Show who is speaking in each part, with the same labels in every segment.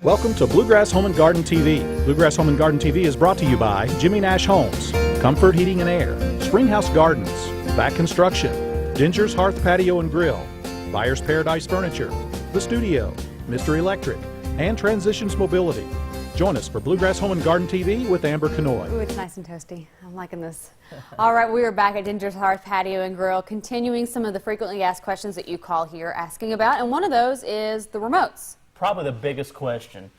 Speaker 1: Welcome to Bluegrass Home and Garden TV. Bluegrass Home and Garden TV is brought to you by Jimmy Nash Homes, Comfort Heating and Air, Springhouse Gardens, Back Construction, Dengers Hearth, Patio and Grill, Buyer's Paradise Furniture, The Studio, Mr. Electric, and Transitions Mobility. Join us for Bluegrass Home and Garden TV with Amber Canoy.
Speaker 2: Ooh, it's nice and toasty. I'm liking this. All right, we are back at Dengers Hearth, Patio and Grill, continuing some of the frequently asked questions that you call here asking about, and one of those is the remotes.
Speaker 3: Probably the biggest question.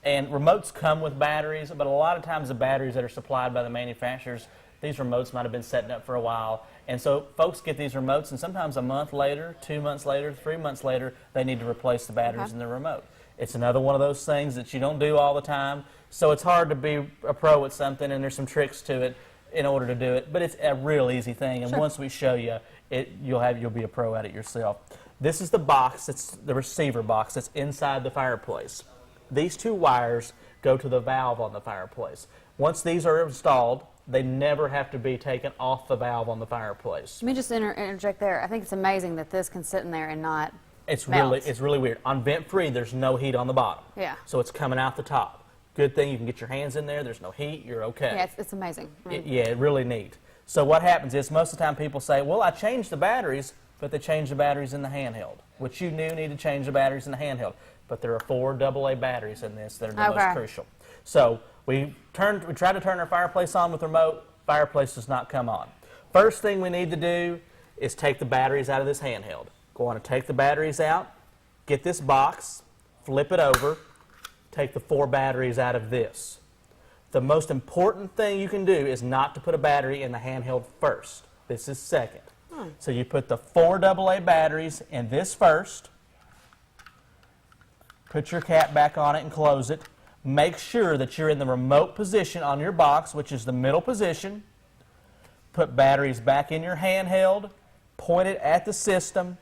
Speaker 3: And remotes come with batteries, but a lot of times the batteries that are supplied by the manufacturers, these remotes might have been setting up for a while. And so folks get these remotes, and sometimes a month later, 2 months later, 3 months later, they need to replace the batteries in the remote. It's another one of those things that you don't do all the time, so it's hard to be a pro at something, and there's some tricks to it in order to do it. But it's a real easy thing, and once we show you, you'll be a pro at it yourself. This is the box, it's the receiver box that's inside the fireplace. These two wires go to the valve on the fireplace. Once these are installed, they never have to be taken off the valve on the fireplace.
Speaker 2: Let me just interject there. I think it's amazing that this can sit in there and not
Speaker 3: It's
Speaker 2: melt.
Speaker 3: really weird. On vent free, there's no heat on the bottom.
Speaker 2: Yeah.
Speaker 3: So it's coming out the top. Good thing you can get your hands in there. There's no heat. You're okay.
Speaker 2: Yeah, it's amazing.
Speaker 3: Yeah, really neat. So what happens is most of the time people say, well, I changed the batteries, but they changed the batteries in the handheld, which you knew need to change the batteries in the handheld. But there are 4 AA batteries in this that are the most crucial. So we tried to turn our fireplace on with the remote. Fireplace does not come on. First thing we need to do is take the batteries out of this handheld. Go on and take the batteries out, get this box, flip it over, take the 4 batteries out of this. The most important thing you can do is not to put a battery in the handheld first. This is second. So you put the 4 AA batteries in this first, put your cap back on it and close it. Make sure that you're in the remote position on your box, which is the middle position. Put batteries back in your handheld, point it at the system,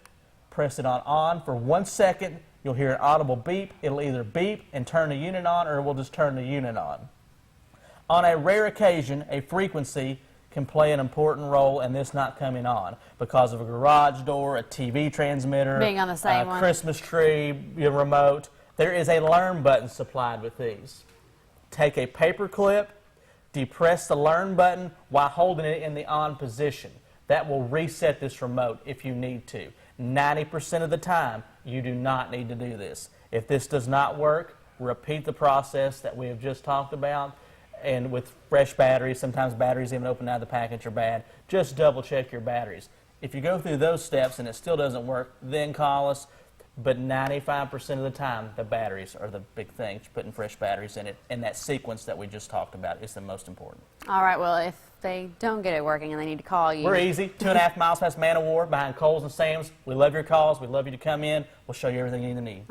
Speaker 3: press it on for 1 second. You'll hear an audible beep. It'll either beep and turn the unit on, or it will just turn the unit on. On a rare occasion, a frequency can play an important role in this not coming on because of a garage door, a TV transmitter,
Speaker 2: being on the same
Speaker 3: a
Speaker 2: one.
Speaker 3: Christmas tree, your remote. There is a learn button supplied with these. Take a paper clip, depress the learn button while holding it in the on position. That will reset this remote if you need to. 90% of the time, you do not need to do this. If this does not work, repeat the process that we have just talked about. And with fresh batteries, sometimes batteries even open out of the package are bad. Just double check your batteries. If you go through those steps and it still doesn't work, then call us. But 95% of the time, the batteries are the big thing. Putting fresh batteries in it, and that sequence that we just talked about is the most important.
Speaker 2: All right, well, if they don't get it working and they need to call you.
Speaker 3: We're easy. 2.5 miles past Man of War, behind Kohl's and Sam's. We love your calls. We'd love you to come in. We'll show you everything you need.